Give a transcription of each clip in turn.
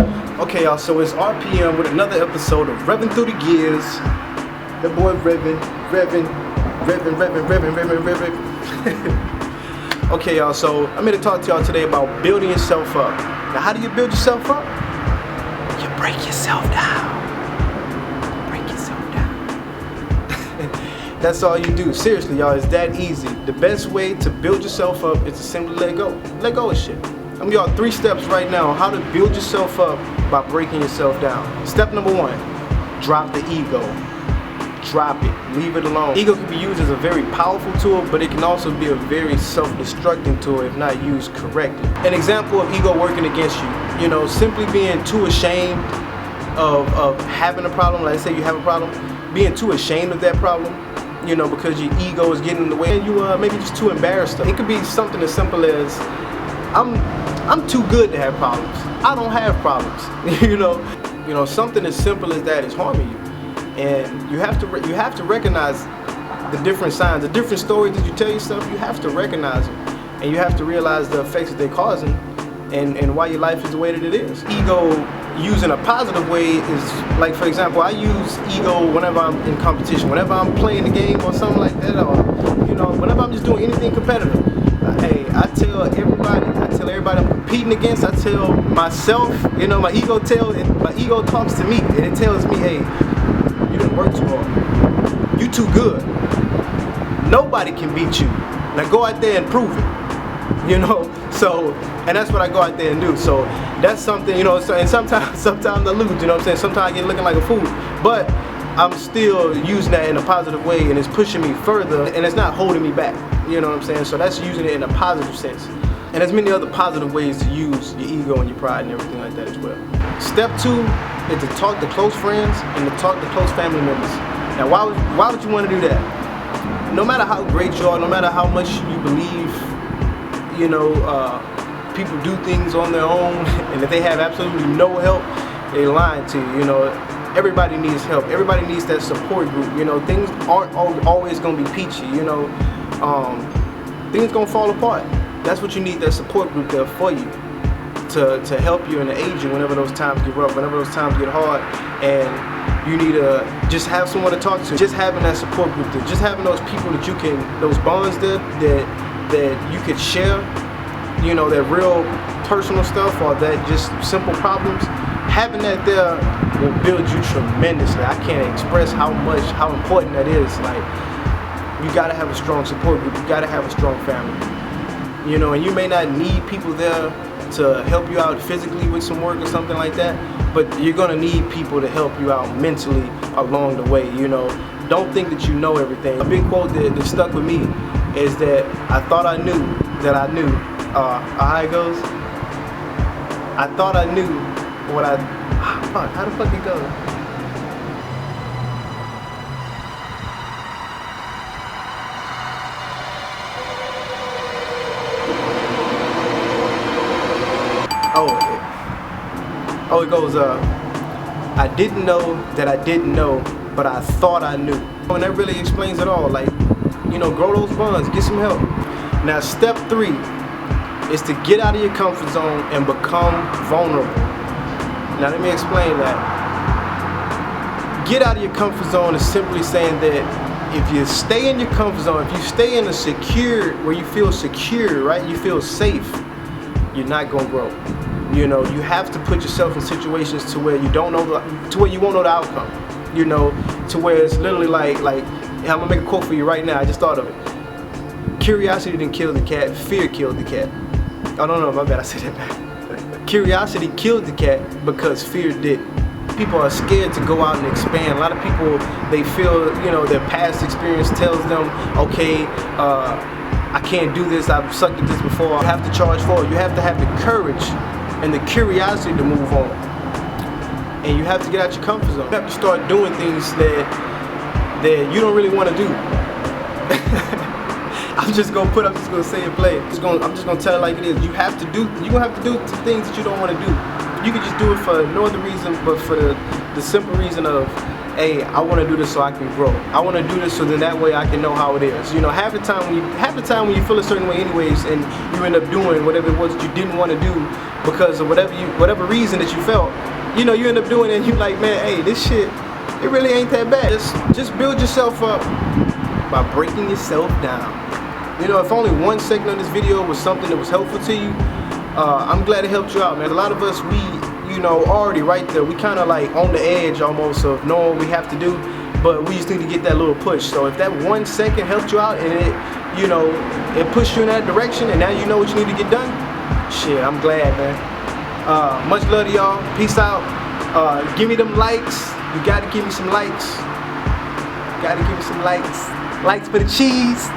Okay, y'all, so it's RPM with another episode of Revving Through the Gears. The boy Revving. Okay, y'all, so I'm here to talk to y'all today about building yourself up. Now, how do you build yourself up? You break yourself down. That's all you do. Seriously, y'all, it's that easy. The best way to build yourself up is to simply let go. Let go of shit. I'm gonna give y'all 3 steps right now on how to build yourself up by breaking yourself down. Step number 1, drop the ego. Drop it. Leave it alone. Ego can be used as a very powerful tool, but it can also be a very self-destructing tool if not used correctly. An example of ego working against you, simply being too ashamed of having a problem. Like say you have a problem, being too ashamed of that problem, because your ego is getting in the way, and you maybe just too embarrassed. It could be something as simple as I'm too good to have problems. I don't have problems. Something as simple as that is harming you, and you have to recognize the different signs, the different stories that you tell yourself. You have to recognize them, and you have to realize the effects that they're causing, and why your life is the way that it is. Ego used in a positive way is, like, for example, I use ego whenever I'm in competition, whenever I'm playing a game or something like that, or whenever I'm just doing anything competitive. Hey, I tell everybody I'm competing against, I tell myself, my ego talks to me, and it tells me, hey, you didn't work too hard. You too good. Nobody can beat you. Now go out there and prove it. So, and that's what I go out there and do. So that's something, and sometimes I lose, Sometimes I get looking like a fool, but I'm still using that in a positive way, and it's pushing me further, and it's not holding me back. So that's using it in a positive sense. And there's many other positive ways to use your ego and your pride and everything like that as well. Step 2 is to talk to close friends and to talk to close family members. Now, why would you want to do that? No matter how great you are, no matter how much you believe, people do things on their own, and if they have absolutely no help, they're lying to you. Everybody needs help. Everybody needs that support group. Things aren't always gonna be peachy. Things gonna fall apart. That's what you need, that support group there for you to help you and to aid you whenever those times get rough, whenever those times get hard, and you need to just have someone to talk to. Just having that support group, just having those people that you can, those bonds that you could share, that real personal stuff or that just simple problems. Having that there will build you tremendously. I can't express how important that is. Like, you gotta have a strong support group. You gotta have a strong family. And you may not need people there to help you out physically with some work or something like that, but you're gonna need people to help you out mentally along the way. Don't think that you know everything. A big quote that stuck with me is that I thought I knew that I knew. How it goes? I thought I knew what I. Fuck, how the fuck it go? Oh, it goes, I didn't know that I didn't know, but I thought I knew. And that really explains it all. Like, grow those bonds, get some help. Now, step 3 is to get out of your comfort zone and become vulnerable. Now, let me explain that. Get out of your comfort zone is simply saying that if you stay in your comfort zone, if you stay in where you feel secure, right, you feel safe, you're not gonna grow. You have to put yourself in situations to where you don't know, to where you won't know the outcome. To where it's literally like I'm gonna make a quote for you right now. I just thought of it. Curiosity didn't kill the cat. Fear killed the cat. Oh no, my bad. I said that back. Curiosity killed the cat because fear did. People are scared to go out and expand. A lot of people, they feel, their past experience tells them, okay, I can't do this. I've sucked at this before. I have to charge forward. You have to have the courage and the curiosity to move on, and you have to get out your comfort zone. You have to start doing things that you don't really want to do. I'm just gonna say it plain. I'm just gonna tell it like it is. You're gonna have to do some things that you don't want to do. You can just do it for no other reason but for the simple reason of hey, I want to do this so I can grow. I want to do this so then that way I can know how it is. You know, half the time when you feel a certain way anyways, and you end up doing whatever it was that you didn't want to do because of whatever reason that you felt, you know, you end up doing it and you like, man, hey, this shit, it really ain't that bad. Just build yourself up by breaking yourself down. You know, if only 1 second of this video was something that was helpful to you, I'm glad it helped you out, man. A lot of us, you know, already right there, we kind of like on the edge almost of knowing what we have to do, but we just need to get that little push. So if that 1 second helped you out and it, you know, it pushed you in that direction and now you know what you need to get done, shit, I'm glad, man. Much love to y'all. Peace out. Give me them likes. You gotta give me some likes. Gotta give me some likes. Likes for the cheese.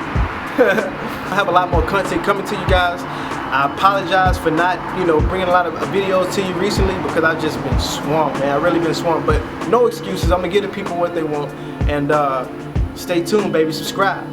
I have a lot more content coming to you guys. I apologize for not, you know, bringing a lot of videos to you recently because I've just been swamped, man. I've really been swamped, but no excuses. I'm gonna give the people what they want. And stay tuned, baby. Subscribe.